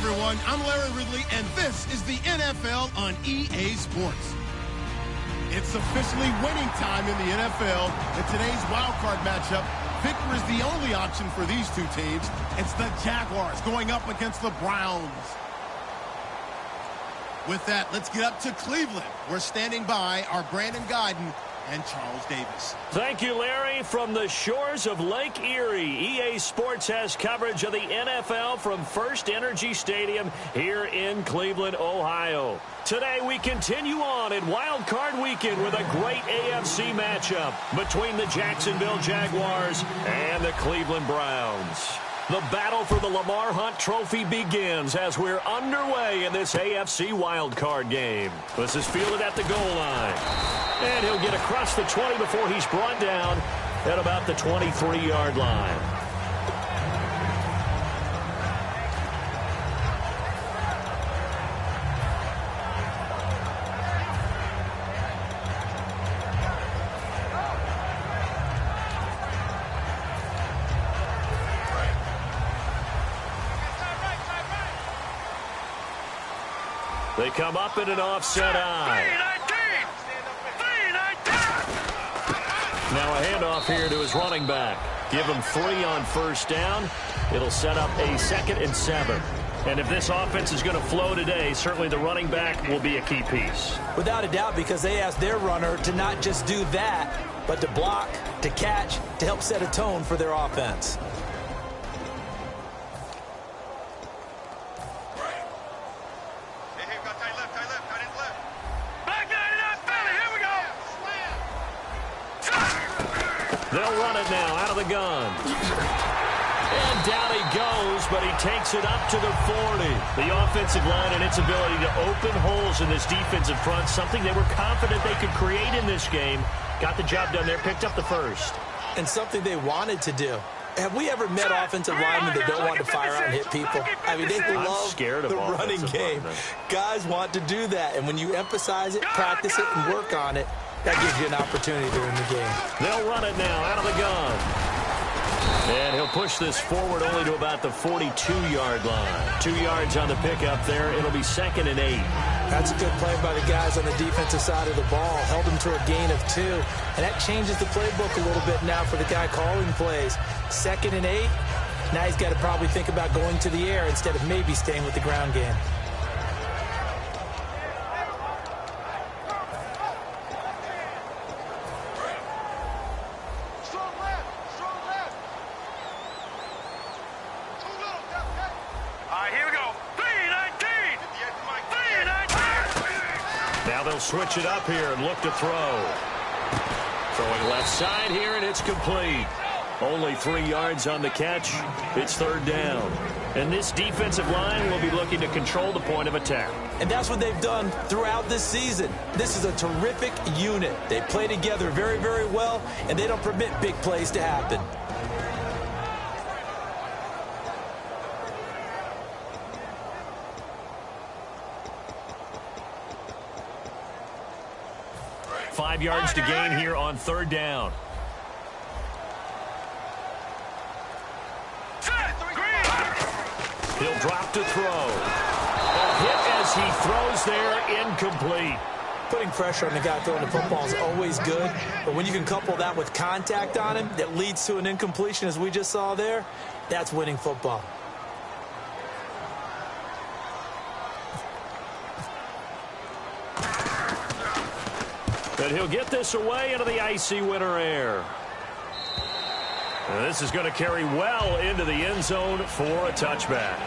everyone. I'm Larry Ridley, and this is the NFL on EA Sports. It's officially winning time in the NFL. In today's wildcard matchup, victory is the only option for these two teams. It's the Jaguars going up against the Browns. With that, let's get up to Cleveland. We're standing by our Brandon Guyton and Charles Davis. Thank you, Larry. From the shores of Lake Erie, EA Sports has coverage of the NFL from First Energy Stadium here in Cleveland, Ohio. Today, we continue on in Wild Card Weekend with a great AFC matchup between the Jacksonville Jaguars and the Cleveland Browns. The battle for the Lamar Hunt Trophy begins as we're underway in this AFC wildcard game. This is fielded at the goal line. And he'll get across the 20 before he's brought down at about the 23-yard line. They come up in an offset eye. Now a handoff here to his running back. Give him 3 on first down. It'll set up a 2nd and 7. And if this offense is going to flow today, certainly the running back will be a key piece. Without a doubt, because they asked their runner to not just do that, but to block, to catch, to help set a tone for their offense. They'll run it now out of the gun. And down he goes, but he takes it up to the 40. The offensive line and its ability to open holes in this defensive front, something they were confident they could create in this game. Got the job done there, picked up the first. And something they wanted to do. Have we ever met offensive linemen that don't want to fire out and hit people? I mean, they love the running game. Guys want to do that, and when you emphasize it, practice it, and work on it, that gives you an opportunity to win the game. They'll run it now out of the gun. And he'll push this forward only to about the 42-yard line. 2 yards on the pickup there. It'll be 2nd and 8. That's a good play by the guys on the defensive side of the ball. Held him to a gain of 2. And that changes the playbook a little bit now for the guy calling plays. 2nd and 8. Now he's got to probably think about going to the air instead of maybe staying with the ground game. Switch it up here and look to throw. Throwing left side here, and it's complete. Only 3 yards on the catch. It's 3rd down. And this defensive line will be looking to control the point of attack. And that's what they've done throughout this season. This is a terrific unit. They play together very, very well, and they don't permit big plays to happen. Five yards to gain here on 3rd down. He'll drop to throw. A hit as he throws there, incomplete. Putting pressure on the guy throwing the football is always good, but when you can couple that with contact on him that leads to an incompletion, as we just saw there, that's winning football. But he'll get this away into the icy winter air. And this is going to carry well into the end zone for a touchback.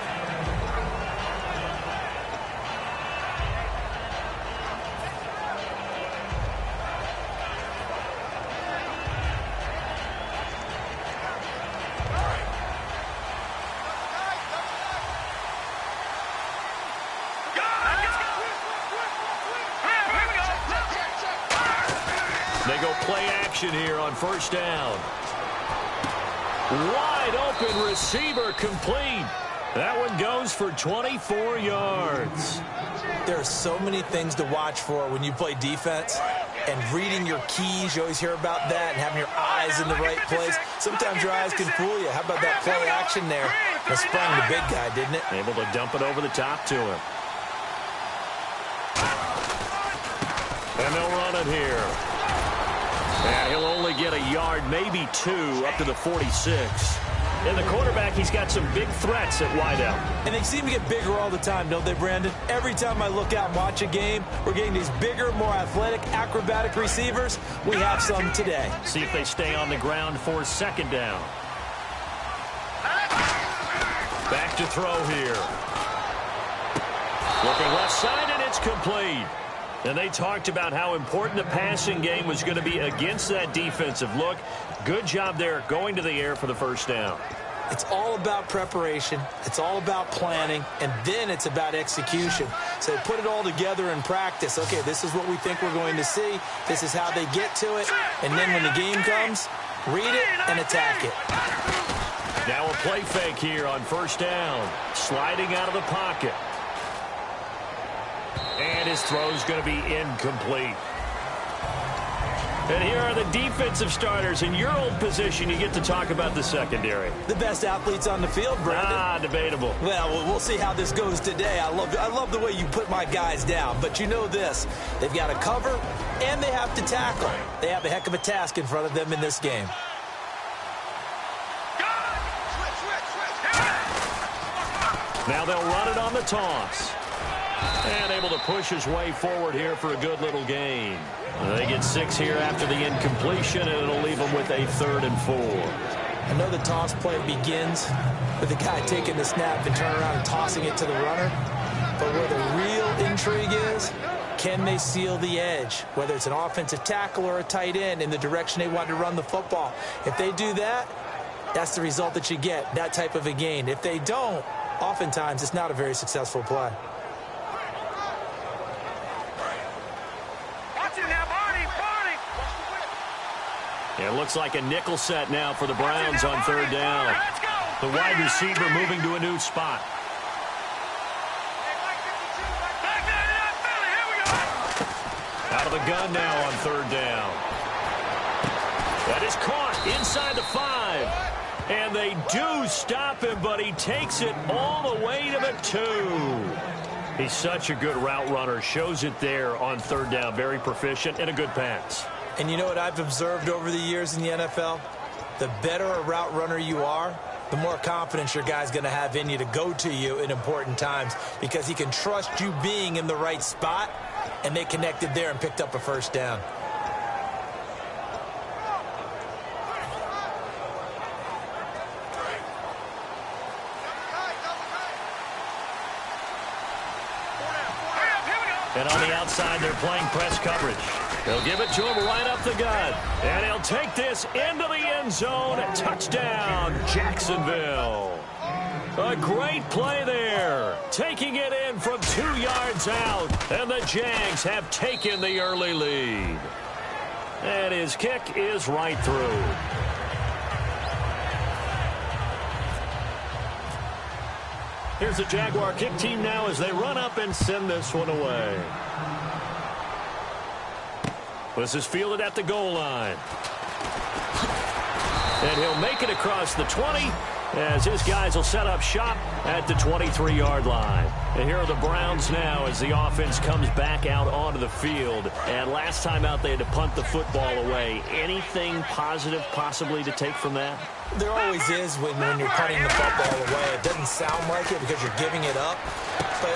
They go play action here on 1st down. Wide open receiver complete. That one goes for 24 yards. There are so many things to watch for when you play defense, and reading your keys. You always hear about that, and having your eyes in the right place. Sometimes your eyes can fool you. How about that play action there? That sprung the big guy, didn't it? Able to dump it over the top to him. And they'll run it here. And he'll only get a yard, maybe 2, up to the 46. And the quarterback, he's got some big threats at wideout. And they seem to get bigger all the time, don't they, Brandon? Every time I look out and watch a game, we're getting these bigger, more athletic, acrobatic receivers. We have some today. See if they stay on the ground for second down. Back to throw here. Looking left side, and it's complete. And they talked about how important the passing game was going to be against that defensive look. Good job there going to the air for the first down. It's all about preparation. It's all about planning. And then it's about execution. So they put it all together in practice. Okay, this is what we think we're going to see. This is how they get to it. And then when the game comes, read it and attack it. Now a play fake here on first down. Sliding out of the pocket. And his throw's going to be incomplete. And here are the defensive starters. In your old position, you get to talk about the secondary. The best athletes on the field, Brandon. Debatable. Well, we'll see how this goes today. I love the way you put my guys down. But you know this. They've got to cover, and they have to tackle. They have a heck of a task in front of them in this game. Now they'll run it on the toss. And able to push his way forward here for a good little gain. They get 6 here after the incompletion, and it'll leave them with a 3rd and 4. I know the toss play begins with the guy taking the snap and turning around and tossing it to the runner. But where the real intrigue is, can they seal the edge? Whether it's an offensive tackle or a tight end in the direction they want to run the football. If they do that, that's the result that you get, that type of a gain. If they don't, oftentimes it's not a very successful play. It looks like a nickel set now for the Browns on 3rd down. The wide receiver moving to a new spot. Out of the gun now on 3rd down. That is caught inside the 5. And they do stop him, but he takes it all the way to the 2. He's such a good route runner. Shows it there on 3rd down. Very proficient and a good pass. And you know what I've observed over the years in the NFL? The better a route runner you are, the more confidence your guy's going to have in you to go to you in important times because he can trust you being in the right spot, and they connected there and picked up a first down. And on the outside, they're playing press coverage. They'll give it to him right up the gut. And he'll take this into the end zone. Touchdown, Jacksonville. A great play there. Taking it in from 2 yards out. And the Jags have taken the early lead. And his kick is right through. Here's the Jaguar kick team now as they run up and send this one away. This is fielded at the goal line. And he'll make it across the 20 as his guys will set up shop at the 23-yard line. And here are the Browns now as the offense comes back out onto the field. And last time out they had to punt the football away. Anything positive possibly to take from that? There always is when you're punting the football away. It doesn't sound like it because you're giving it up, but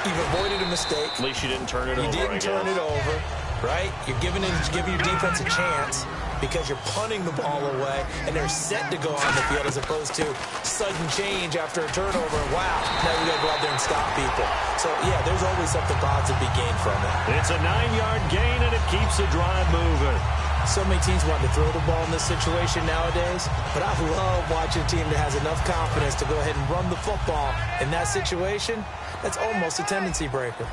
you've avoided a mistake. At least you didn't turn it over. You didn't turn it over, right? You're giving your defense a chance because you're punting the ball away, and they're set to go on the field as opposed to sudden change after a turnover. Wow, now we got to go out there and stop people. So, yeah, there's always something positive to be gained from it. It's a 9-yard gain, and it keeps the drive moving. So many teams want to throw the ball in this situation nowadays, but I love watching a team that has enough confidence to go ahead and run the football. In that situation, that's almost a tendency breaker.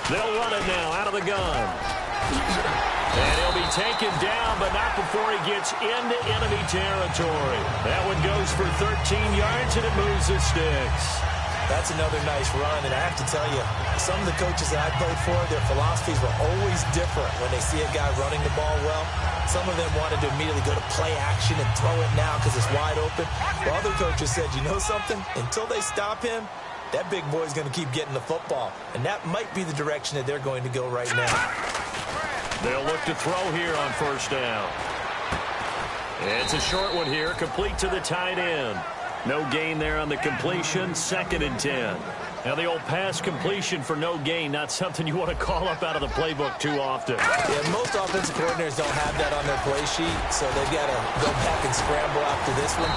They'll run it now out of the gun. And he'll be taken down, but not before he gets into enemy territory. That one goes for 13 yards, and it moves the sticks. That's another nice run, and I have to tell you, some of the coaches that I played for, their philosophies were always different when they see a guy running the ball well. Some of them wanted to immediately go to play action and throw it now because it's wide open. While other coaches said, you know something? Until they stop him, that big boy's going to keep getting the football. And that might be the direction that they're going to go right now. They'll look to throw here on first down. It's a short one here, complete to the tight end. No gain there on the completion, 2nd and 10. Now the old pass completion for no gain, not something you want to call up out of the playbook too often. Yeah, most offensive coordinators don't have that on their play sheet, so they've got to go back and scramble after this one.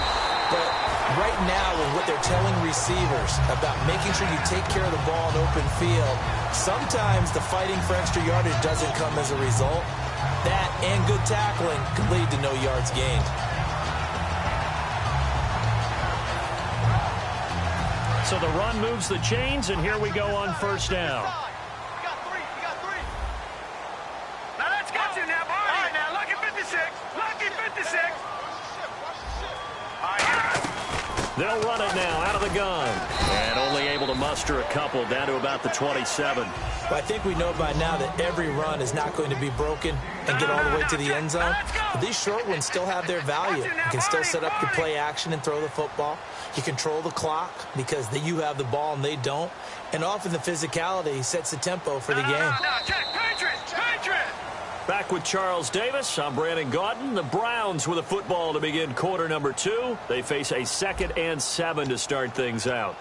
But right now, with what they're telling receivers about making sure you take care of the ball in open field, sometimes the fighting for extra yardage doesn't come as a result. That and good tackling could lead to no yards gained. So the run moves the chains, and here we go on first down. We got three. Now let's go. Now, all right, now, lucky 56. Lucky 56. All right. They'll run it now out of the gun. And only able to muster a couple down to about the 27. Well, I think we know by now that every run is not going to be broken and get all the way to the end zone. But these short ones still have their value. You can still set up your play action and throw the football. You control the clock because you have the ball and they don't. And often the physicality sets the tempo for the game. Back with Charles Davis, I'm Brandon Gaudin. The Browns with a football to begin quarter number 2. They face a 2nd and 7 to start things out.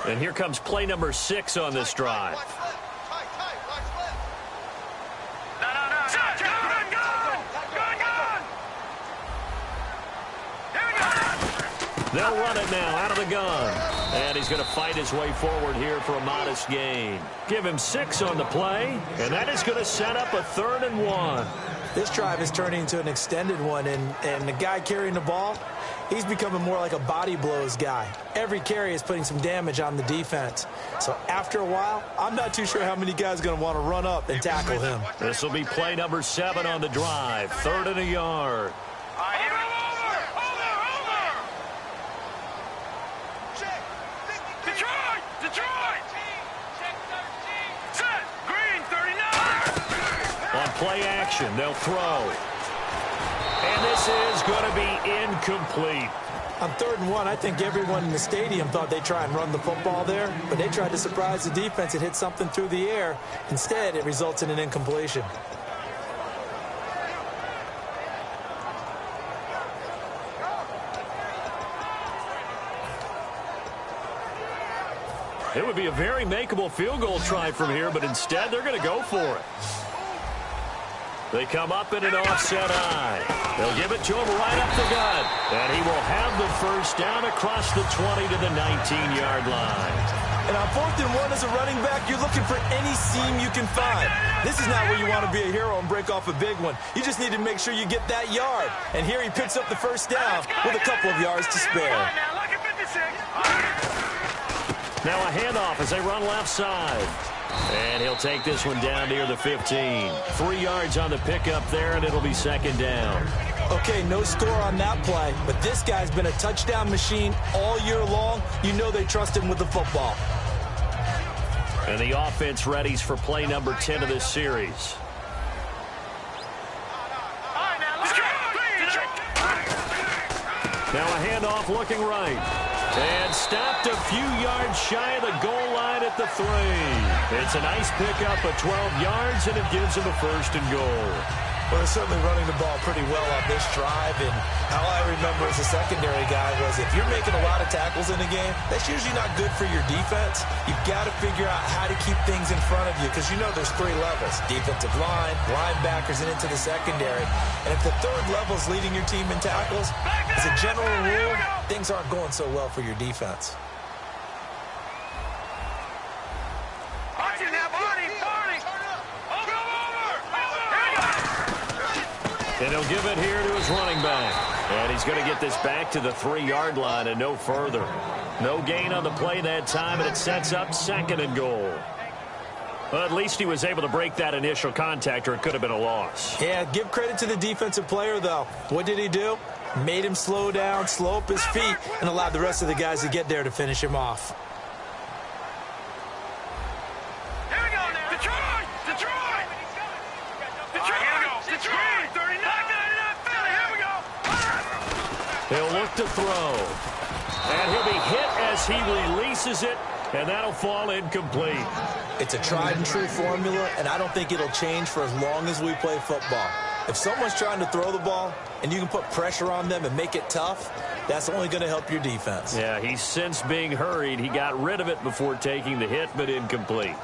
And here comes play number 6 on this drive. They'll run it now out of the gun. And he's going to fight his way forward here for a modest gain. Give him 6 on the play, and that is going to set up a 3rd and 1. This drive is turning into an extended one, and the guy carrying the ball, he's becoming more like a body blows guy. Every carry is putting some damage on the defense. So after a while, I'm not too sure how many guys are going to want to run up and tackle him. This will be play number 7 on the drive. 3rd and a yard. Play action, they'll throw. And this is going to be incomplete. On 3rd and 1, I think everyone in the stadium thought they'd try and run the football there, but they tried to surprise the defense and hit something through the air. Instead, it results in an incompletion. It would be a very makeable field goal try from here, but instead they're going to go for it. They come up in an offset eye. They'll give it to him right up the gut. And he will have the first down across the 20 to the 19-yard line. And on 4th and 1 as a running back, you're looking for any seam you can find. This is not where you want to be a hero and break off a big one. You just need to make sure you get that yard. And here he picks up the first down with a couple of yards to spare. Now a handoff as they run left side. And he'll take this one down near the 15. 3 yards on the pickup there, and it'll be 2nd down. Okay, no score on that play, but this guy's been a touchdown machine all year long. You know they trust him with the football. And the offense readies for play number 10 of this series. Now a handoff looking right. And stopped a few yards shy of the goal line at the 3. It's a nice pickup of 12 yards, and it gives him a 1st and goal. Well, they're certainly running the ball pretty well on this drive, and how I remember as a secondary guy was if you're making a lot of tackles in a game, that's usually not good for your defense. You've got to figure out how to keep things in front of you because you know there's 3 levels, defensive line, linebackers, and into the secondary. And if the 3rd level is leading your team in tackles, as a general rule, things aren't going so well for your defense. And he'll give it here to his running back. And he's going to get this back to the 3-yard line and no further. No gain on the play that time, and it sets up 2nd and goal. Well, at least he was able to break that initial contact, or it could have been a loss. Yeah, give credit to the defensive player, though. What did he do? Made him slow down, slow up his feet, and allowed the rest of the guys to get there to finish him off. Here we go now. Detroit! Detroit! Detroit! Here we go. Detroit! 39, 99, Philly. Here we go. He'll look to throw. And he'll be hit as he releases it, and that'll fall incomplete. It's a tried-and-true formula, and I don't think it'll change for as long as we play football. If someone's trying to throw the ball and you can put pressure on them and make it tough, that's only going to help your defense. Yeah, he's since being hurried. He got rid of it before taking the hit, but incomplete.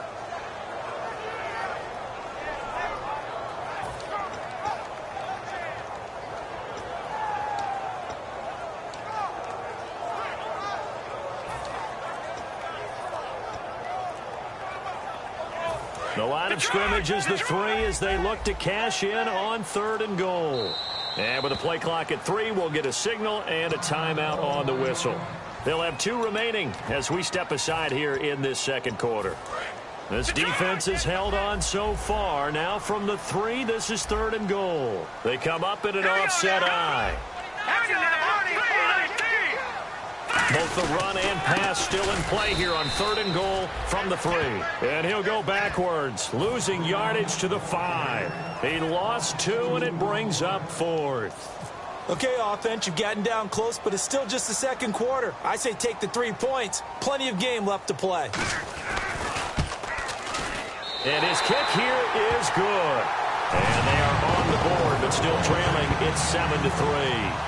The line of scrimmage is the 3 as they look to cash in on 3rd and goal. And with a play clock at 3, we'll get a signal and a timeout on the whistle. They'll have 2 remaining as we step aside here in this second quarter. This defense has held on so far. Now from the 3, this is 3rd and goal. They come up in an offset eye. Both the run and pass still in play here on 3rd and goal from the 3. And he'll go backwards, losing yardage to the 5. He lost 2, and it brings up 4th. Okay, offense, you've gotten down close, but it's still just the second quarter. I say take the 3 points. Plenty of game left to play. And his kick here is good. And they are on the board, but still trailing. It's 7-3.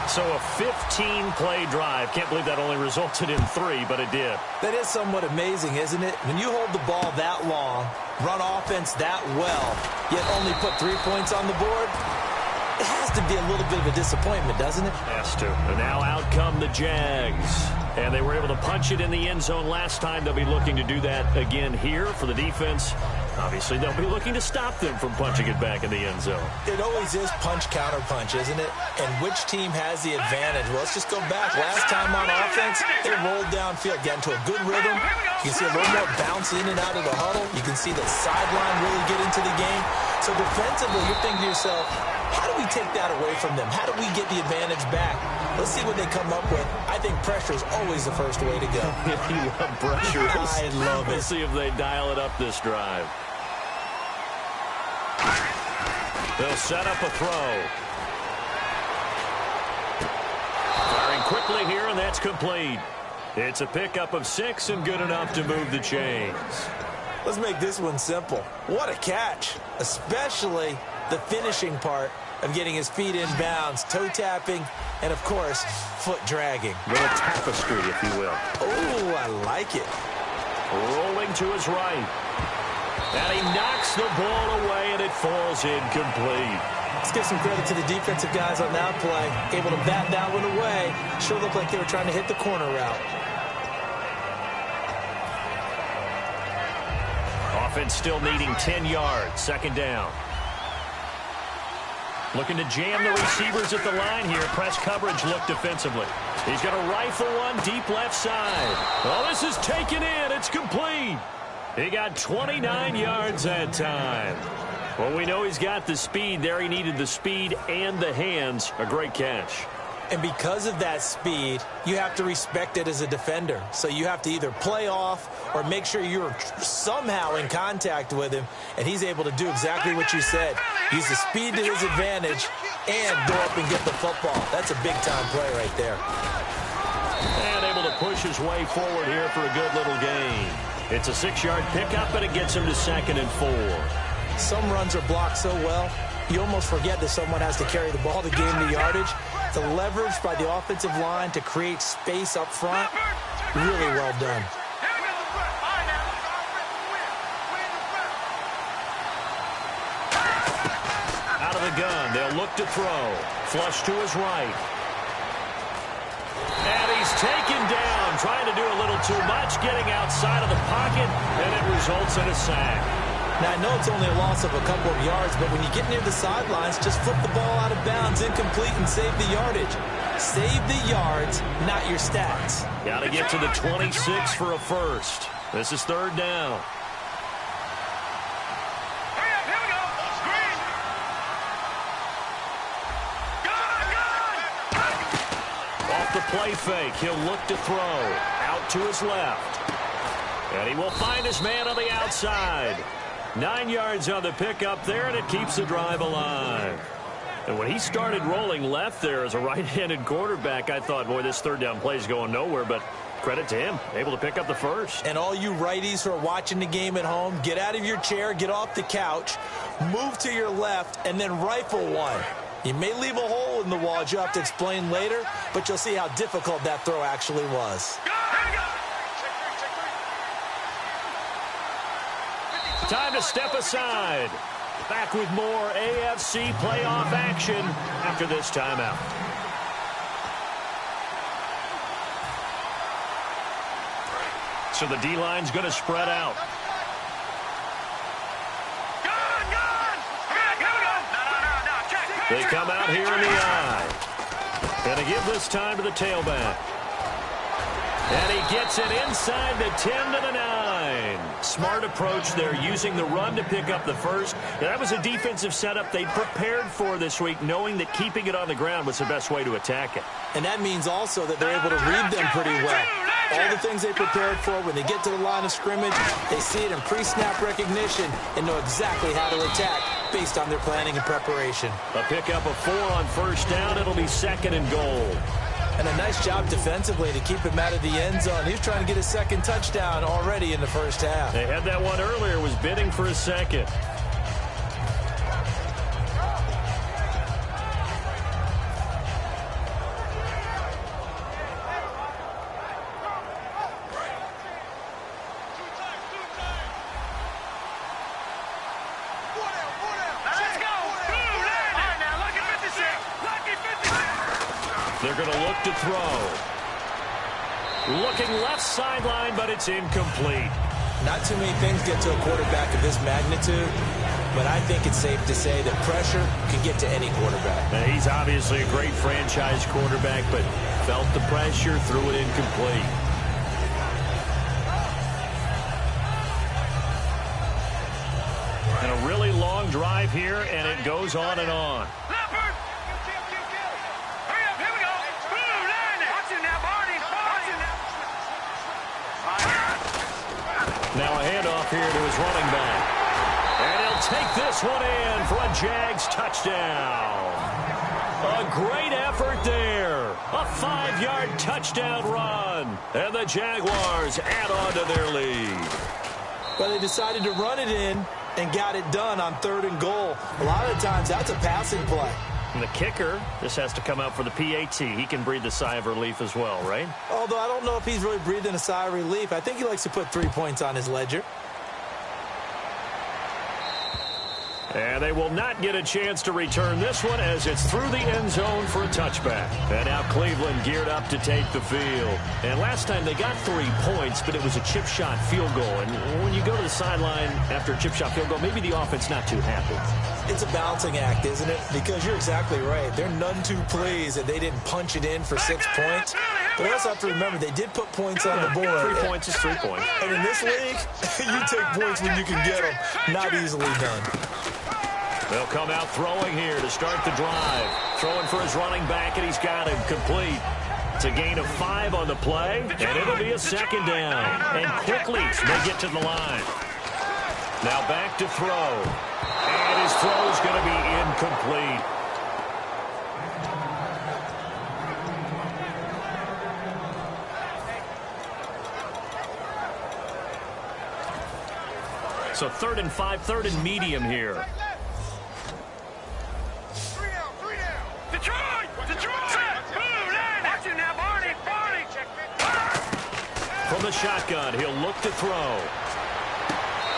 So a 15-play drive. Can't believe that only resulted in 3, but it did. That is somewhat amazing, isn't it? When you hold the ball that long, run offense that well, yet only put 3 points on the board, it has to be a little bit of a disappointment, doesn't it? Has to. And now out come the Jags. And they were able to punch it in the end zone last time. They'll be looking to do that again here for the defense. Obviously, they'll be looking to stop them from punching it back in the end zone. It always is punch, counter punch, isn't it? And which team has the advantage? Well, let's just go back. Last time on offense, they rolled downfield, got into a good rhythm. You can see a little more bounce in and out of the huddle. You can see the sideline really get into the game. So defensively, you're thinking to yourself, how do we take that away from them? How do we get the advantage back? Let's see what they come up with. I think pressure is always the first way to go. You love pressure. I love it. Let's see if they dial it up this drive. They'll set up a throw. Firing quickly here, and that's complete. It's a pickup of 6 and good enough to move the chains. Let's make this one simple. What a catch, especially the finishing part of getting his feet in bounds, toe tapping, and, of course, foot dragging. A little tapestry, if you will. Oh, I like it. Rolling to his right. And he knocks the ball away, and it falls incomplete. Let's give some credit to the defensive guys on that play. Able to bat that one away. Sure looked like they were trying to hit the corner route. Offense still needing 10 yards. 2nd down. Looking to jam the receivers at the line here. Press coverage look defensively. He's going to rifle one deep left side. Oh, this is taken in. It's complete. He got 29 yards that time. Well, we know he's got the speed there. He needed the speed and the hands. A great catch. And because of that speed, you have to respect it as a defender. So you have to either play off or make sure you're somehow in contact with him, and he's able to do exactly what you said. Use the speed to his advantage and go up and get the football. That's a big-time play right there. And able to push his way forward here for a good little gain. It's a 6-yard pickup, and it gets him to 2nd and 4. Some runs are blocked so well, you almost forget that someone has to carry the ball to gain the yardage. The leverage by the offensive line to create space up front, really well done. Out of the gun, they'll look to throw. Flush to his right. And he's taken down, trying to do a little too much, getting outside of the pocket, and it results in a sack. Now, I know it's only a loss of a couple of yards, but when you get near the sidelines, just flip the ball out of bounds, incomplete, and save the yardage. Save the yards, not your stats. Got to get to the 26 for a first. This is 3rd down. off the play fake. He'll look to throw. Out to his left. And he will find his man on the outside. 9 yards on the pickup there, and it keeps the drive alive. And when he started rolling left there as a right-handed quarterback, I thought, boy, this third down play is going nowhere, but credit to him, able to pick up the first. And all you righties who are watching the game at home, get out of your chair, get off the couch, move to your left, and then rifle one. You may leave a hole in the wall, as you'll have to explain later, but you'll see how difficult that throw actually was. Time to step aside. Back with more AFC playoff action after this timeout. So the D-line's going to spread out. They come out here in the eye. And they give this time to the tailback. And he gets it inside the 10 to the 9. Smart approach there, using the run to pick up the first. That was a defensive setup they prepared for this week, knowing that keeping it on the ground was the best way to attack it. And that means also that they're able to read them pretty well. All the things they prepared for, when they get to the line of scrimmage, they see it in pre-snap recognition and know exactly how to attack based on their planning and preparation. A pickup of 4 on first down. It'll be 2nd and goal. And a nice job defensively to keep him out of the end zone. He was trying to get his second touchdown already in the first half. They had that one earlier, was bidding for a second. They're going to look to throw. Looking left sideline, but it's incomplete. Not too many things get to a quarterback of this magnitude, but I think it's safe to say that pressure can get to any quarterback. Now, he's obviously a great franchise quarterback, but felt the pressure, threw it incomplete. And a really long drive here, and it goes on and on. Now a handoff here to his running back. And he'll take this one in for a Jags touchdown. A great effort there. A 5-yard touchdown run. And the Jaguars add on to their lead. Well, they decided to run it in and got it done on 3rd and goal. A lot of the times that's a passing play. And the kicker, this has to come out for the PAT. He can breathe the sigh of relief as well, right? Although I don't know if he's really breathing a sigh of relief. I think he likes to put 3 points on his ledger. And they will not get a chance to return this one as it's through the end zone for a touchback. And now Cleveland geared up to take the field. And last time they got 3 points, but it was a chip shot field goal. And when you go to the sideline after a chip shot field goal, maybe the offense not too happy. It's a balancing act, isn't it? Because you're exactly right. They're none too pleased that they didn't punch it in for 6 points. But I also have to remember they did put points on the board. 3 points is 3 points. And in this league, you take points when you can get them. Not easily done. They'll come out throwing here to start the drive. Throwing for his running back, and he's got him complete. It's a gain of 5 on the play, and it'll be a 2nd down. And quickly may get to the line. Now back to throw. And his throw is going to be incomplete. So 3rd and 5, 3rd and medium here. From the shotgun, he'll look to throw.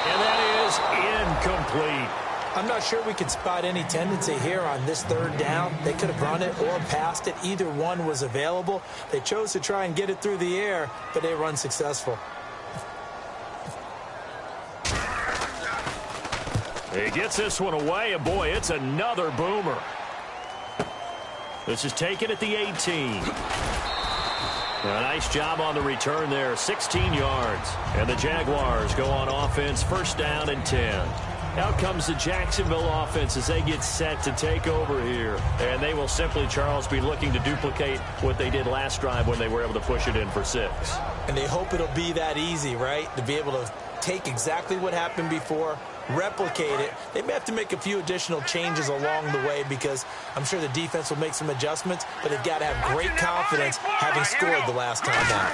And that is incomplete. I'm not sure we could spot any tendency here on this 3rd down. They could have run it or passed it. Either one was available. They chose to try and get it through the air, but they were unsuccessful. He gets this one away, and boy, it's another boomer. This is taken at the 18. A nice job on the return there, 16 yards. And the Jaguars go on offense, 1st down and 10. Out comes the Jacksonville offense as they get set to take over here. And they will simply, Charles, be looking to duplicate what they did last drive when they were able to push it in for 6. And they hope it'll be that easy, right? To be able to take exactly what happened before, replicate it. They may have to make a few additional changes along the way because I'm sure the defense will make some adjustments, but they've got to have great confidence having scored the last time out.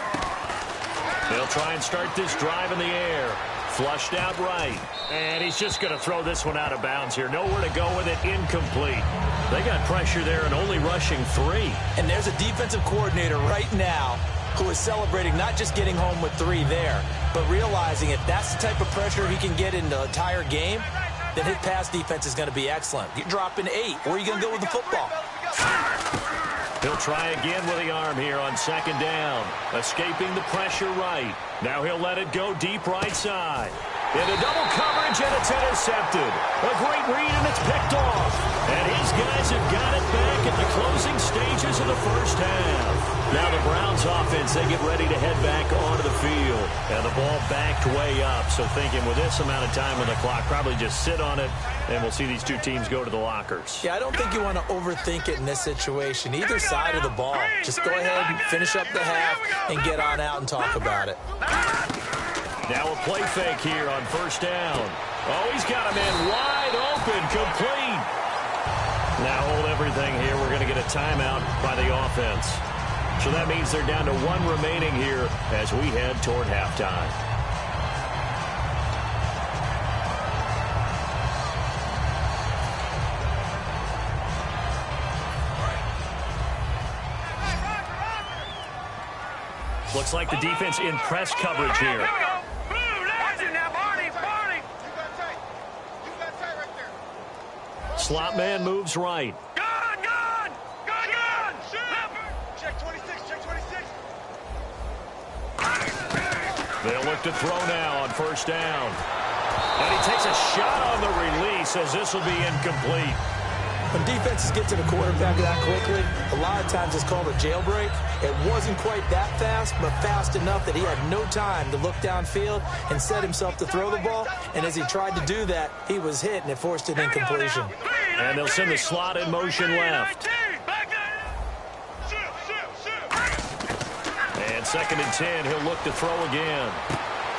They'll try and start this drive in the air. Flushed out right. And he's just going to throw this one out of bounds here. Nowhere to go with it. Incomplete. They got pressure there and only rushing 3. And there's a defensive coordinator right now who is celebrating not just getting home with 3 there, but realizing if that's the type of pressure he can get in the entire game, then his pass defense is going to be excellent. You're dropping 8. Where are you going to go with the football? He'll try again with the arm here on 2nd down. Escaping the pressure right. Now he'll let it go deep right side. Into double coverage, and it's intercepted. A great read, and it's picked off. And his guys have got it back at the closing stages of the first half. Now the Browns offense, they get ready to head back onto the field. And the ball backed way up. So thinking with this amount of time on the clock, probably just sit on it, and we'll see these two teams go to the lockers. Yeah, I don't think you want to overthink it in this situation. Either side of the ball. Just go ahead and finish up the half and get on out and talk about it. Now a play fake here on 1st down. Oh, he's got a man wide open, complete. Now hold everything here. We're going to get a timeout by the offense. So that means they're down to 1 remaining here as we head toward halftime. Looks like the defense in press coverage here. Slot man moves right. Gun! Check 26, check 26. They'll look to throw now on 1st down. And he takes a shot on the release as this will be incomplete. When defenses get to the quarterback that quickly, a lot of times it's called a jailbreak. It wasn't quite that fast, but fast enough that he had no time to look downfield and set himself to throw the ball. And as he tried to do that, he was hit, and it forced an incompletion. And they'll send the slot in motion left. And 2nd and 10, he'll look to throw again.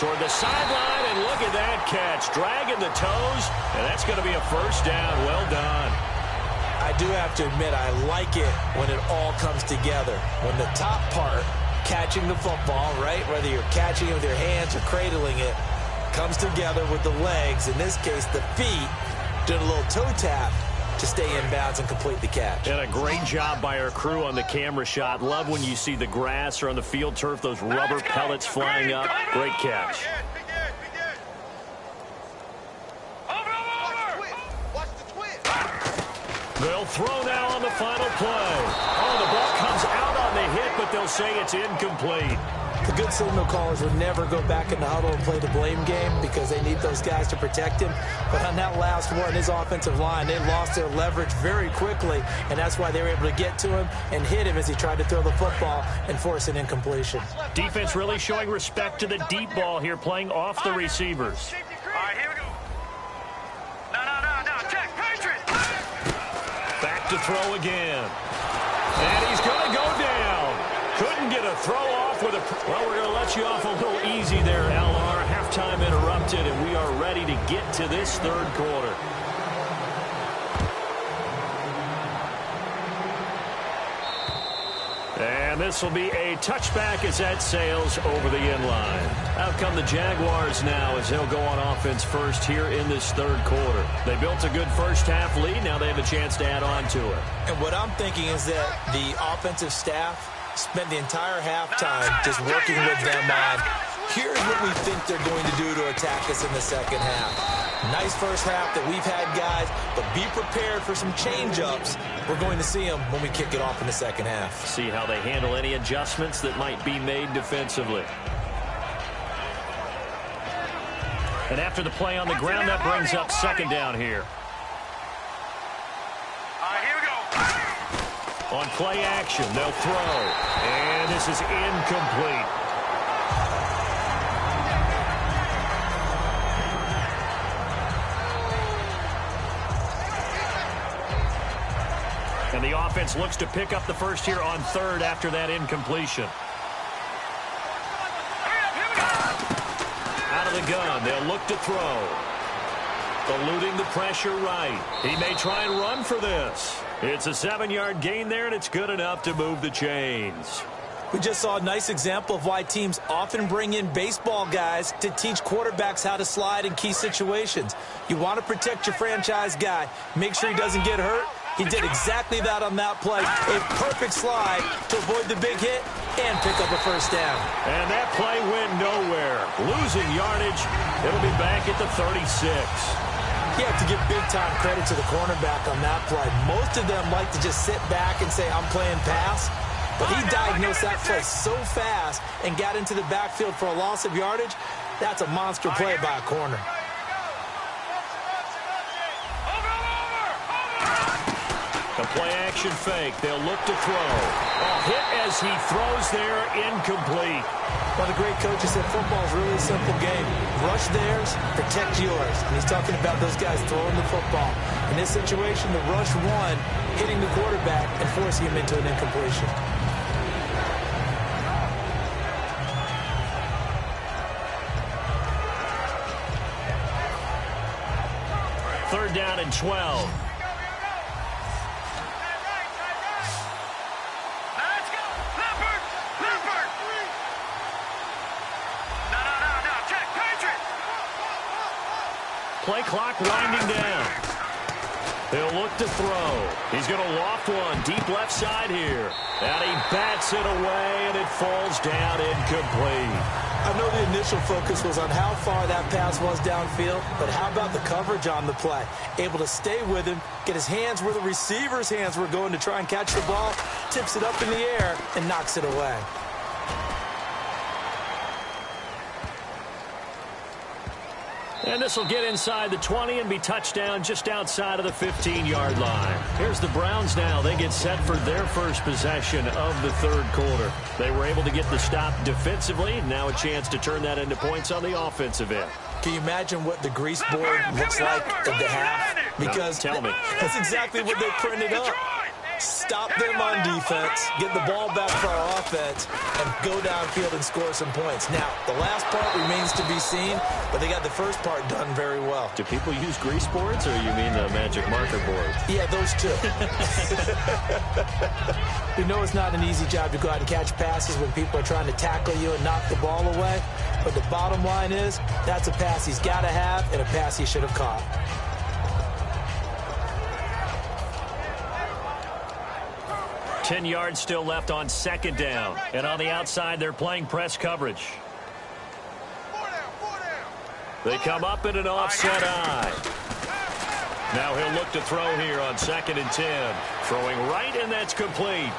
Toward the sideline, and look at that catch. Dragging the toes, and that's going to be a 1st down. Well done. I do have to admit, I like it when it all comes together. When the top part, catching the football, right, whether you're catching it with your hands or cradling it, comes together with the legs, in this case the feet, doing a little toe tap to stay in bounds and complete the catch. And a great job by our crew on the camera shot. Love when you see the grass or on the field turf, those rubber pellets flying up. Great catch. They'll throw now on the final play. Oh, the ball comes out on the hit, but they'll say it's incomplete. The good signal callers would never go back in the huddle and play the blame game because they need those guys to protect him. But on that last one, his offensive line, they lost their leverage very quickly, and that's why they were able to get to him and hit him as he tried to throw the football and force an incompletion. Defense really showing respect to the deep ball here, playing off the receivers. All right, here we go. No. Check, Patriots. Back to throw again. And he's going to go down. Couldn't get a throw off with a... Well, we're going to let you off a little easy there, LR. Halftime interrupted, and we are ready to get to this 3rd quarter. And this will be a touchback as that sails over the end line. Out come the Jaguars now as they'll go on offense first here in this 3rd quarter. They built a good first half lead. Now they have a chance to add on to it. And what I'm thinking is that the offensive staff spent the entire halftime just working with them on, here's what we think they're going to do to attack us in the 2nd half. Nice first half that we've had, guys, but be prepared for some change-ups. We're going to see them when we kick it off in the 2nd half. See how they handle any adjustments that might be made defensively. And after the play on the ground, that brings up 2nd down here. All right, here we go. On play action, they'll throw. And this is incomplete. And the offense looks to pick up the first here on third after that incompletion. Out of the gun, they'll look to throw. Eluding the pressure right. He may try and run for this. It's a 7-yard gain there, and it's good enough to move the chains. We just saw a nice example of why teams often bring in baseball guys to teach quarterbacks how to slide in key situations. You want to protect your franchise guy. Make sure he doesn't get hurt. He did exactly that on that play. A perfect slide to avoid the big hit and pick up a first down. And that play went nowhere. Losing yardage. It'll be back at the 36. You have to give big-time credit to the cornerback on that play. Most of them like to just sit back and say, I'm playing pass. But he diagnosed that play so fast and got into the backfield for a loss of yardage. That's a monster play by a corner. The play-action fake. They'll look to throw. A hit as he throws there, incomplete. Well, the great coach said football is really a simple game. Rush theirs, protect yours. And he's talking about those guys throwing the football. In this situation, the rush one, hitting the quarterback and forcing him into an incompletion. Third down and 12. Play clock winding down. They'll look to throw. He's going to loft one deep left side here. And he bats it away, and it falls down incomplete. I know the initial focus was on how far that pass was downfield, but how about the coverage on the play? Able to stay with him, get his hands where the receiver's hands were going to try and catch the ball, tips it up in the air, and knocks it away. And this will get inside the 20 and be touchdown just outside of the 15-yard line. Here's the Browns now. They get set for their first possession of the third quarter. They were able to get the stop defensively. Now a chance to turn that into points on the offensive end. Can you imagine what the grease board looks like at the half? Because tell me. That's exactly what they printed up. Stop them on defense, get the ball back for our offense, and go downfield and score some points. Now, the last part remains to be seen, but they got the first part done very well. Do people use grease boards, or you mean the magic marker board? Yeah, those two. We know it's not an easy job to go out and catch passes when people are trying to tackle you and knock the ball away, but the bottom line is that's a pass he's got to have and a pass he should have caught. 10 yards still left on second down. And on the outside, they're playing press coverage. They come up in an offset eye. Now he'll look to throw here on 2nd and 10. Throwing right, and that's complete.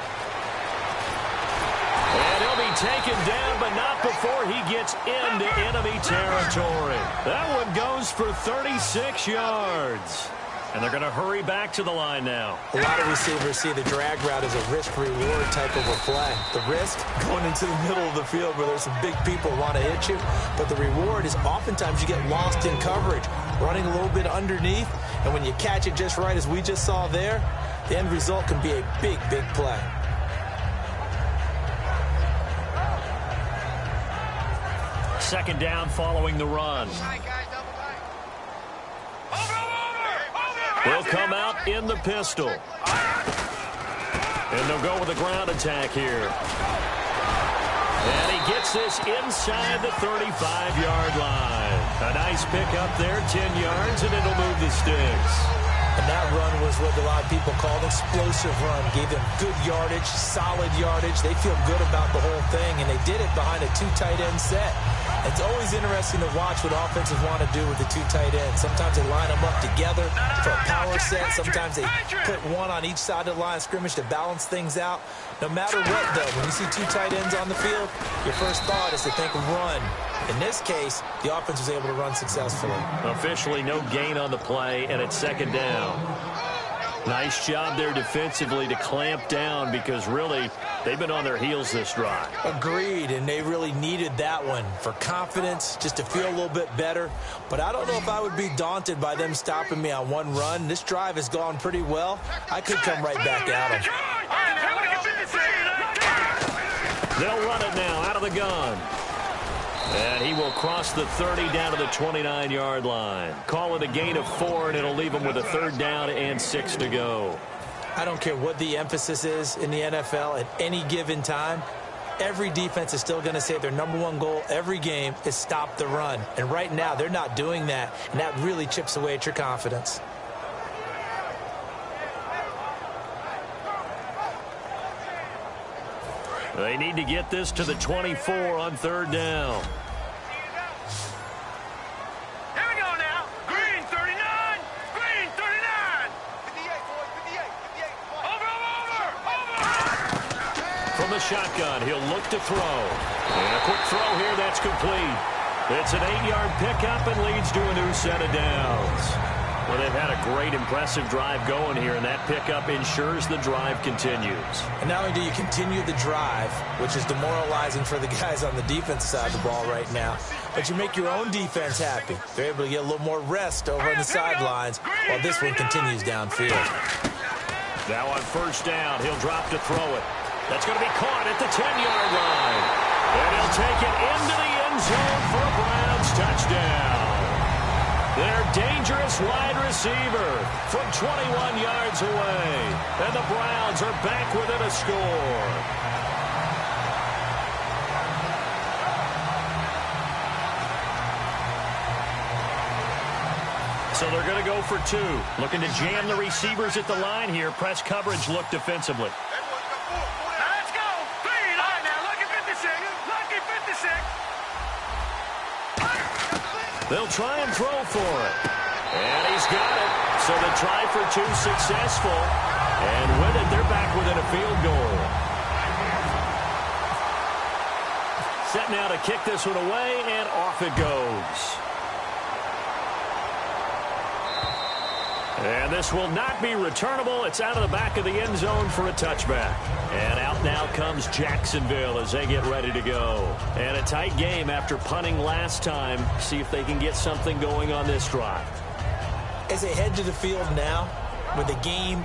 And he'll be taken down, but not before he gets into enemy territory. That one goes for 36 yards. And they're going to hurry back to the line now. A lot of receivers see the drag route as a risk-reward type of a play. The risk, going into the middle of the field where there's some big people who want to hit you. But the reward is oftentimes you get lost in coverage, running a little bit underneath. And when you catch it just right, as we just saw there, the end result can be a big, big play. Second down following the run. They'll come out in the pistol. And they'll go with a ground attack here. And he gets this inside the 35-yard line. A nice pickup there, 10 yards, and it'll move the sticks. And that run was what a lot of people call an explosive run. Gave them good yardage, solid yardage. They feel good about the whole thing, and they did it behind a 2 tight end set. It's always interesting to watch what offenses want to do with the 2 tight ends. Sometimes they line them up together for a power set. Sometimes they put one on each side of the line of scrimmage to balance things out. No matter what, though, when you see 2 tight ends on the field, your first thought is to think run. In this case, the offense was able to run successfully. Officially no gain on the play, and it's second down. Nice job there defensively to clamp down because really they've been on their heels this drive. Agreed, and they really needed that one for confidence, just to feel a little bit better. But I don't know if I would be daunted by them stopping me on one run. This drive has gone pretty well. I could come right back at them. They'll run it now out of the gun. And he will cross the 30 down to the 29-yard line. Call it a gain of 4, and it'll leave him with a 3rd down and 6 to go. I don't care what the emphasis is in the NFL at any given time. Every defense is still going to say their #1 goal every game is stop the run. And right now, they're not doing that, and that really chips away at your confidence. They need to get this to the 24 on 3rd down. Here we go now. Green 39. Green 39. 58, boys. 58. Over. From the shotgun, he'll look to throw. And a quick throw here, that's complete. It's an 8-yard pickup and leads to a new set of downs. Well, they've had a great, impressive drive going here, and that pickup ensures the drive continues. And not only do you continue the drive, which is demoralizing for the guys on the defense side of the ball right now, but you make your own defense happy. They're able to get a little more rest over on the sidelines while this one continues downfield. Now on 1st down, he'll drop to throw it. That's going to be caught at the 10-yard line. And he'll take it into the end zone for a Browns touchdown. Their dangerous wide receiver from 21 yards away. And the Browns are back within a score. So they're going to go for 2. Looking to jam the receivers at the line here. Press coverage look defensively. Let's go. Green. All right, now, lucky 56. Lucky 56. They'll try and throw for it. And he's got it. So the try for 2 successful. And with it, they're back within a field goal. Set now to kick this one away, and off it goes. And this will not be returnable. It's out of the back of the end zone for a touchback. And out now comes Jacksonville as they get ready to go. And a tight game after punting last time. See if they can get something going on this drive. As they head to the field now, with the game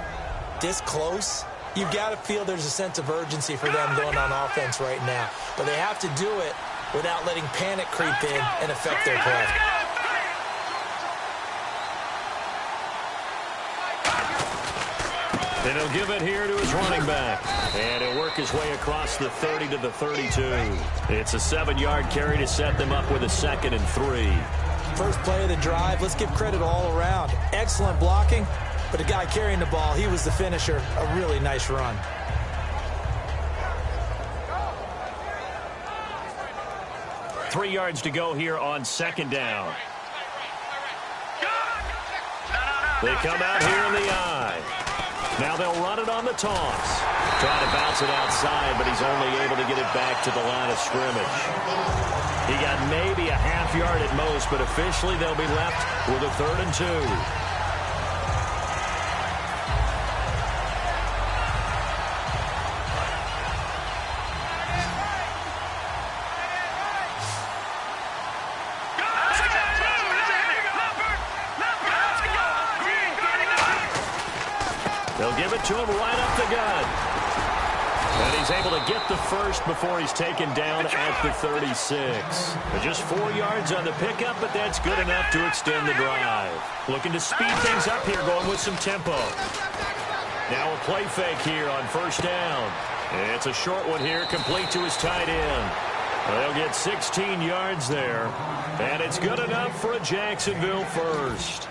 this close, you've got to feel there's a sense of urgency for them going on offense right now. But they have to do it without letting panic creep in and affect their play. And he'll give it here to his running back. And he'll work his way across the 30 to the 32. It's a 7-yard carry to set them up with a 2nd and 3. First play of the drive, let's give credit all around. Excellent blocking, but the guy carrying the ball, he was the finisher. A really nice run. Three yards to go here on 2nd down. They come out here in the eye. Now they'll run it on the toss. Trying to bounce it outside, but he's only able to get it back to the line of scrimmage. He got maybe a half yard at most, but officially they'll be left with a 3rd and 2. They'll give it to him right up the gut. And he's able to get the first before he's taken down at the 36. Just 4 yards on the pickup, but that's good enough to extend the drive. Looking to speed things up here, going with some tempo. Now a play fake here on 1st down. It's a short one here, complete to his tight end. They'll get 16 yards there. And it's good enough for a Jacksonville first.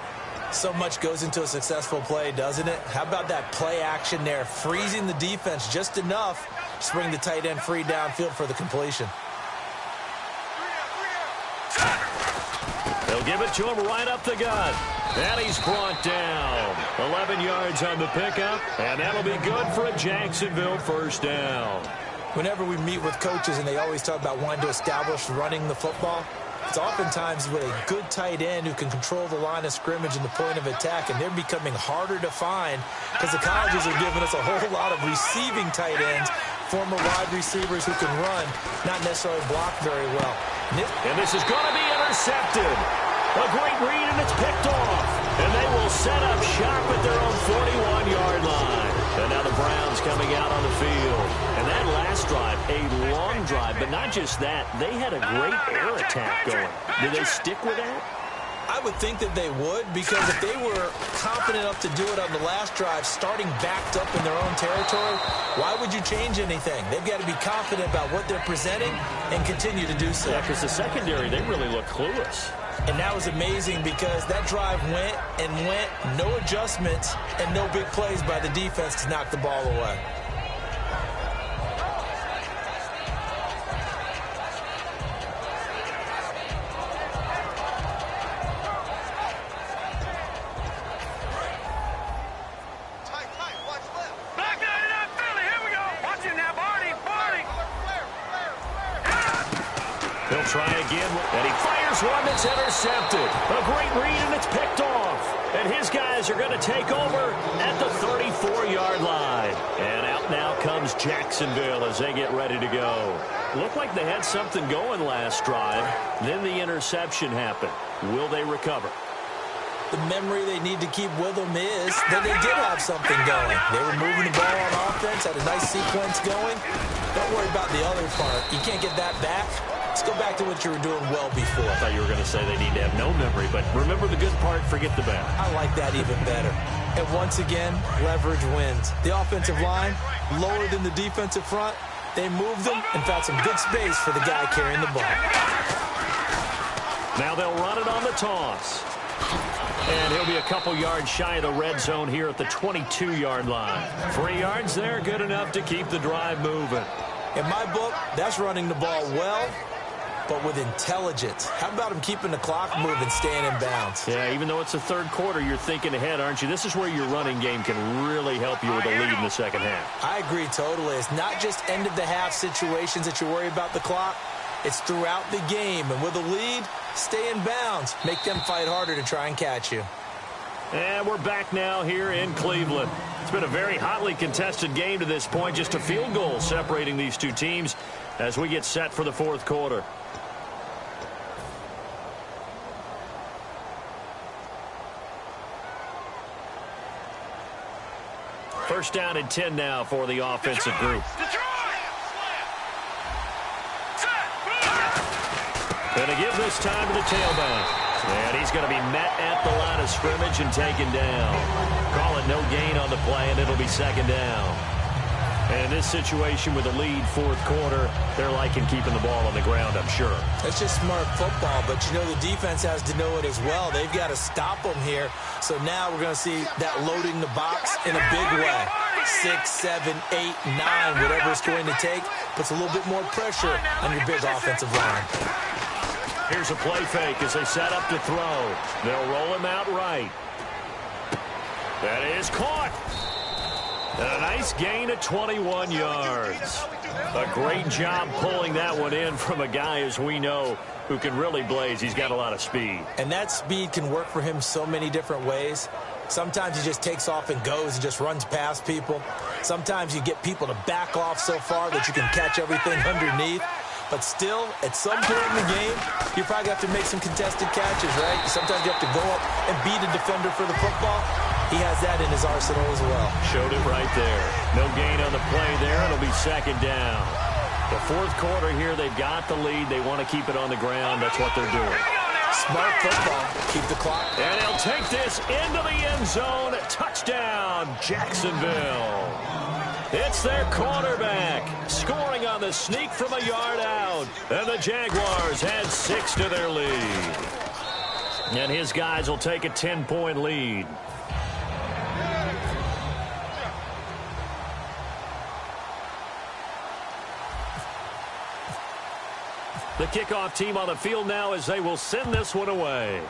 So much goes into a successful play, doesn't it? How about that play action there, freezing the defense just enough to bring the tight end free downfield for the completion. They'll give it to him right up the gut. And he's brought down. 11 yards on the pickup, and that'll be good for a Jacksonville 1st down. Whenever we meet with coaches and they always talk about wanting to establish running the football, It's oftentimes with a good tight end who can control the line of scrimmage and the point of attack, and they're becoming harder to find because the colleges are giving us a whole lot of receiving tight ends, former wide receivers who can run, not necessarily block very well. And this is going to be intercepted. A great read, and it's picked off. And they will set up shop at their own 41-yard line. And now the Browns coming out on the field. And that last drive, a long drive, but not just that. They had a great air attack going. Did they stick with that? I would think that they would, because if they were confident enough to do it on the last drive, starting backed up in their own territory, why would you change anything? They've got to be confident about what they're presenting and continue to do so. Yeah, because the secondary, they really look clueless. And that was amazing because that drive went and went, no adjustments, and no big plays by the defense to knock the ball away. He'll try again, and he fires one that's intercepted. A great read, and it's picked off. And his guys are going to take over at the 34-yard line. And out now comes Jacksonville as they get ready to go. Looked like they had something going last drive. Then the interception happened. Will they recover? The memory they need to keep with them is that they did have something going. They were moving the ball on offense, had a nice sequence going. Don't worry about the other part. You can't get that back. Let's go back to what you were doing well before. I thought you were going to say they need to have no memory, but remember the good part, forget the bad. I like that even better. And once again, leverage wins. The offensive line, lower than the defensive front, they moved them and found some good space for the guy carrying the ball. Now they'll run it on the toss. And he'll be a couple yards shy of the red zone here at the 22-yard line. 3 yards there, good enough to keep the drive moving. In my book, that's running the ball well, but with intelligence. How about him keeping the clock moving, staying in bounds? Yeah, even though it's the third quarter, you're thinking ahead, aren't you? This is where your running game can really help you with a lead in the second half. I agree totally. It's not just end-of-the-half situations that you worry about the clock. It's throughout the game. And with a lead, stay in bounds. Make them fight harder to try and catch you. And we're back now here in Cleveland. It's been a very hotly contested game to this point. Just a field goal separating these two teams as we get set for the fourth quarter. First down and 10 now for the offensive group. Going to give this time to the tailback. And he's going to be met at the line of scrimmage and taken down. Call it no gain on the play, and it'll be second down. And in this situation with the lead fourth quarter, they're liking keeping the ball on the ground, I'm sure. It's just smart football, but you know the defense has to know it as well. They've got to stop them here. So now we're going to see that loading the box in a big way. 6, 7, 8, 9, whatever it's going to take, puts a little bit more pressure on your big offensive line. Here's a play fake as they set up to throw. They'll roll him out right. That is caught. And a nice gain of 21 yards. A great job pulling that one in from a guy, as we know, who can really blaze. He's got a lot of speed. And that speed can work for him so many different ways. Sometimes he just takes off and goes and just runs past people. Sometimes you get people to back off so far that you can catch everything underneath. But still, at some point in the game, you probably have to make some contested catches, right? Sometimes you have to go up and beat a defender for the football. He has that in his arsenal as well. Showed it right there. No gain on the play there. It'll be second down. The fourth quarter here, they've got the lead. They want to keep it on the ground. That's what they're doing. Smart football. Keep the clock. And he'll take this into the end zone. Touchdown, Jacksonville. It's their quarterback scoring on the sneak from a yard out. And the Jaguars had 6 to their lead. And his guys will take a 10-point lead. The kickoff team on the field now as they will send this one away.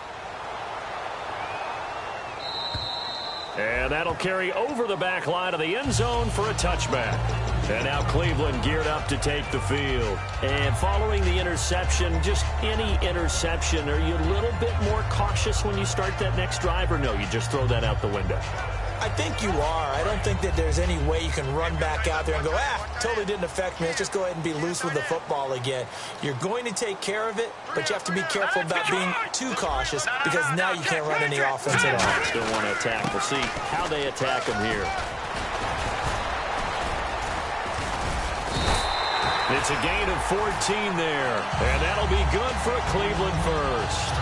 And that'll carry over the back line of the end zone for a touchback. And now Cleveland geared up to take the field. And following the interception, just any interception, are you a little bit more cautious when you start that next drive, or no, you just throw that out the window? I think you are. I don't think that there's any way you can run back out there and go, totally didn't affect me. Let's just go ahead and be loose with the football again. You're going to take care of it, but you have to be careful about being too cautious because now you can't run any offense at all. Still want to attack. We'll see how they attack him here. It's a gain of 14 there, and that'll be good for a Cleveland first.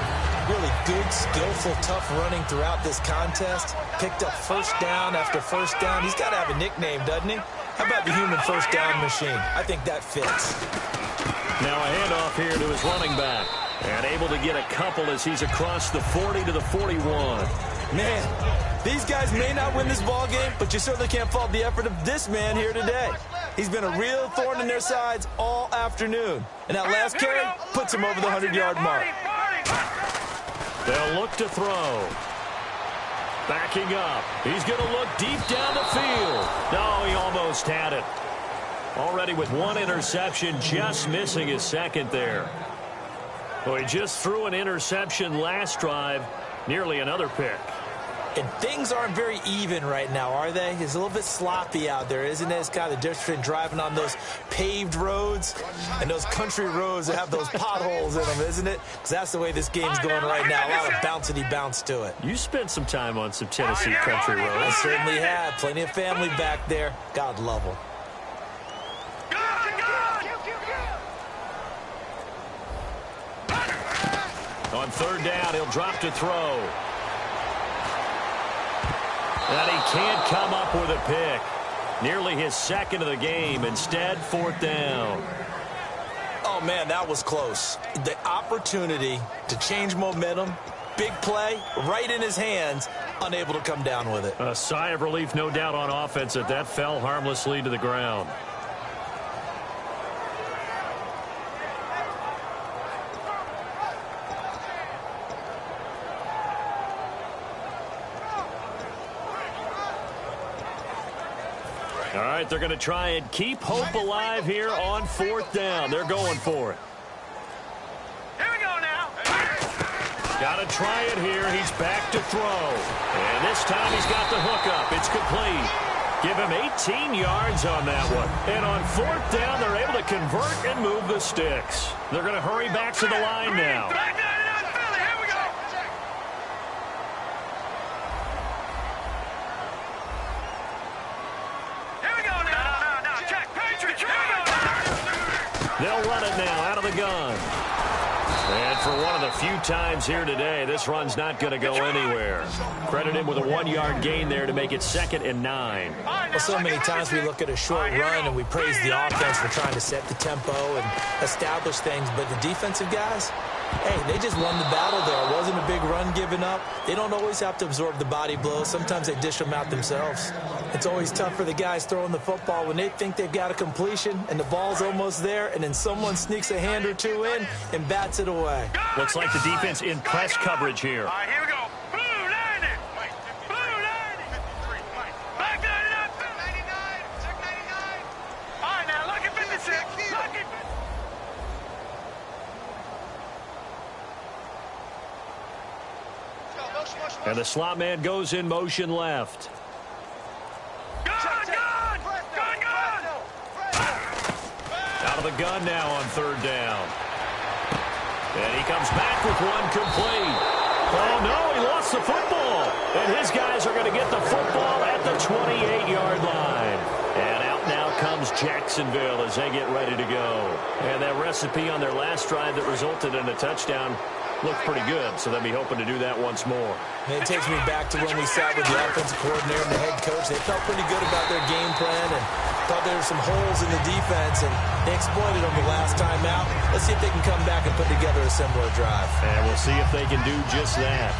Really good, skillful, tough running throughout this contest. Picked up first down after first down. He's got to have a nickname, doesn't he? How about the human first down machine? I think that fits. Now a handoff here to his running back. And able to get a couple as he's across the 40 to the 41. Man, these guys may not win this ball game, but you certainly can't fault the effort of this man here today. He's been a real thorn in their sides all afternoon. And that last carry puts him over the 100-yard mark. They'll look to throw. Backing up. He's going to look deep down the field. No, he almost had it. Already with one interception, just missing his second there. Well, he just threw an interception last drive, nearly another pick. And things aren't very even right now, are they? It's a little bit sloppy out there, isn't it? It's kind of the difference between driving on those paved roads and those country roads that have those potholes in them, isn't it? Because that's the way this game's going right now. A lot of bouncy bounce to it. You spent some time on some Tennessee country roads. I certainly have. Plenty of family back there. God love them. On third down, he'll drop to throw. And he can't come up with a pick. Nearly his second of the game. Instead, fourth down. Oh, man, that was close. The opportunity to change momentum, big play, right in his hands, unable to come down with it. A sigh of relief, no doubt, on offense that that fell harmlessly to the ground. All right, they're going to try and keep hope alive here on fourth down. They're going for it. Here we go now. Got to try it here. He's back to throw. And this time he's got the hook up. It's complete. Give him 18 yards on that one. And on fourth down, they're able to convert and move the sticks. They're going to hurry back to the line now. They'll run it now out of the gun. And for one of the few times here today, this run's not going to go anywhere. Credit him with a 1-yard gain there to make it 2nd and 9. Well, so many times we look at a short run and we praise the offense for trying to set the tempo and establish things. But the defensive guys, hey, they just won the battle there. It wasn't a big run given up. They don't always have to absorb the body blows. Sometimes they dish them out themselves. It's always tough for the guys throwing the football when they think they've got a completion and the ball's almost there, and then someone sneaks a hand or two in and bats it away. Looks like the defense in press coverage here. All right, here we go. Blue 90. Blue 90. Back 99. 99. Check 99. All right, now look at 56. Look at 56. And the slot man goes in motion left. Out of the gun now on third down. And he comes back with one complete. Oh, no, he lost the football. And his guys are going to get the football at the 28-yard line. And out now comes Jacksonville as they get ready to go. And that recipe on their last drive that resulted in a touchdown looked pretty good, so they'll be hoping to do that once more. And it takes me back to when we sat with the offensive coordinator and the head coach. They felt pretty good about their game plan and thought there were some holes in the defense, and they exploited them the last time out. Let's see if they can come back and put together a similar drive. And we'll see if they can do just that.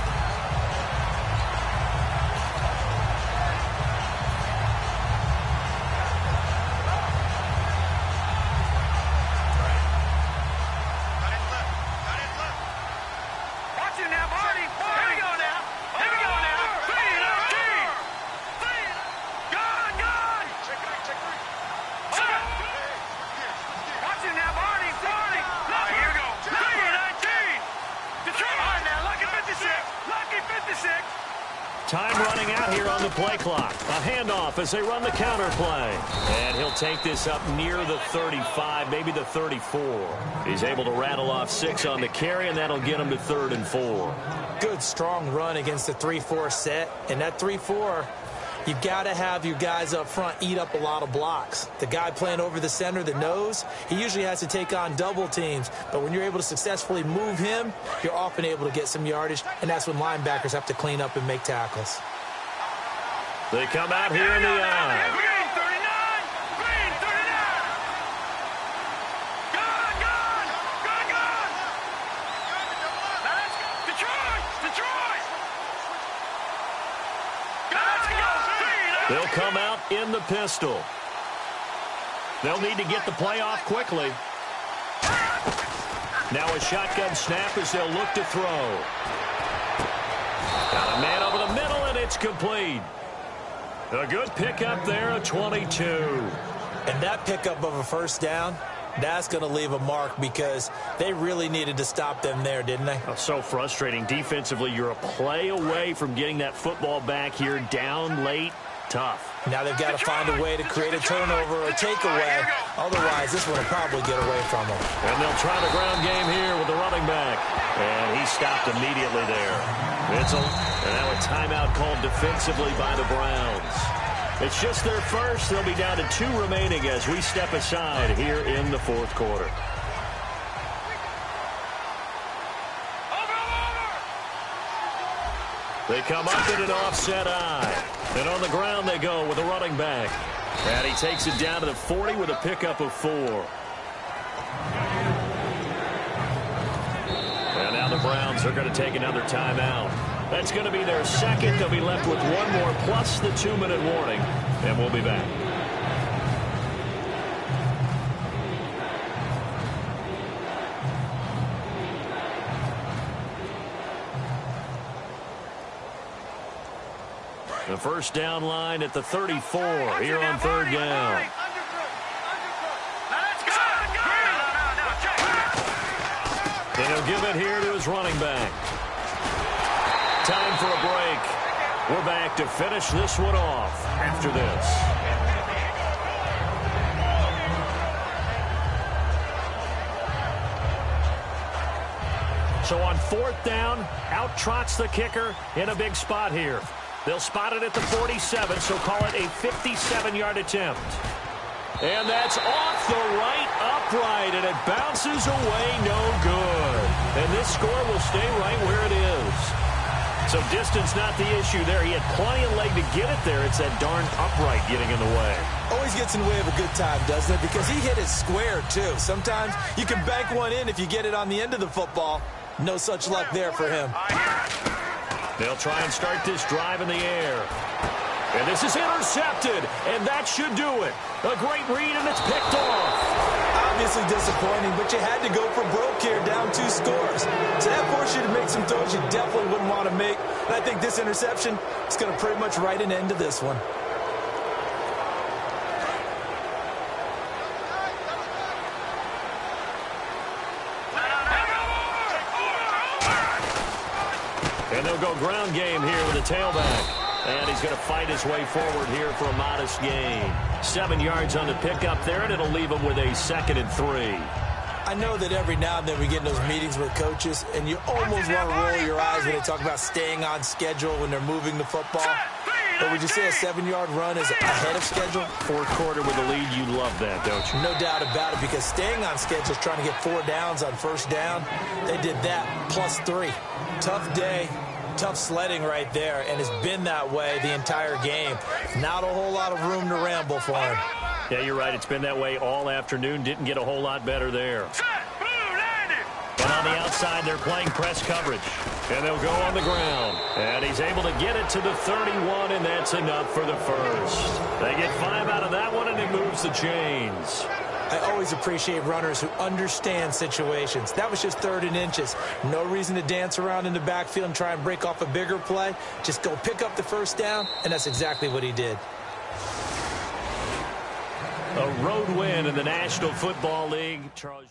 56. Time running out here on the play clock. A handoff as they run the counter play. And he'll take this up near the 35, maybe the 34. He's able to rattle off 6 on the carry, and that'll get him to 3rd and 4. Good, strong run against the 3-4 set. And that 3-4, you've got to have your guys up front eat up a lot of blocks. The guy playing over the center, the nose, he usually has to take on double teams. But when you're able to successfully move him, you're often able to get some yardage, and that's when linebackers have to clean up and make tackles. They come out here in the eye. Green 39. Green 39. Good, good. Good, good. Let's go. Detroit. Detroit. Let's go. They'll come out in the pistol. They'll need to get the play off quickly. Now a shotgun snap as they'll look to throw. Got a man over the middle, and it's complete. A good pickup there, a 22. And that pickup of a first down, that's going to leave a mark because they really needed to stop them there, didn't they? Oh, so frustrating. Defensively, you're a play away from getting that football back here down late. Tough. Now they've got to find a way to create a turnover or takeaway. Otherwise, this one will probably get away from them. And they'll try the ground game here with the running back. And he stopped immediately there. And now a timeout called defensively by the Browns. It's just their first. They'll be down to 2 remaining as we step aside here in the 4th quarter. They come up in an offset eye. And on the ground they go with a running back. And he takes it down to the 40 with a pickup of 4. And now the Browns are going to take another timeout. That's going to be their second. They'll be left with 1 more plus the 2-minute warning. And we'll be back. The first down line at the 34 here on 3rd down. And he'll give it here to his running back. Time for a break. We're back to finish this one off after this. So on 4th down, out trots the kicker in a big spot here. They'll spot it at the 47, so call it a 57-yard attempt. And that's off the right upright, and it bounces away no good. And this score will stay right where it is. So distance not the issue there. He had plenty of leg to get it there. It's that darn upright getting in the way. Always gets in the way of a good time, doesn't it? Because he hit it square, too. Sometimes you can bank one in if you get it on the end of the football. No such luck there for him. They'll try and start this drive in the air. And this is intercepted, and that should do it. A great read, and it's picked off. Obviously disappointing, but you had to go for broke here, down 2 scores. So that forced you to make some throws you definitely wouldn't want to make. And I think this interception is going to pretty much write an end to this one. And they'll go ground game here with a tailback. And he's going to fight his way forward here for a modest gain. 7 yards on the pickup there, and it'll leave him with a 2nd and 3. I know that every now and then we get in those meetings with coaches, and you almost want to roll your eyes when they talk about staying on schedule when they're moving the football. But would you say a 7-yard run is ahead of schedule? 4th quarter with the lead, you love that, don't you? No doubt about it, because staying on schedule is trying to get 4 downs on 1st down. They did that plus 3. Tough day. Tough sledding right there, and it's been that way the entire game. Not a whole lot of room to ramble for him. Yeah, you're right. It's been that way all afternoon. Didn't get a whole lot better there. And on the outside, they're playing press coverage. And they'll go on the ground. And he's able to get it to the 31, and that's enough for the first. They get 5 out of that one, and it moves the chains. I always appreciate runners who understand situations. That was just 3rd and inches. No reason to dance around in the backfield and try and break off a bigger play. Just go pick up the 1st down, and that's exactly what he did. A road win in the National Football League. Charles.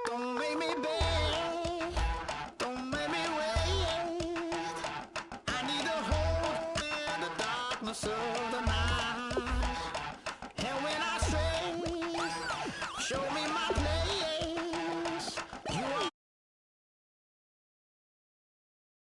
Don't make me beg.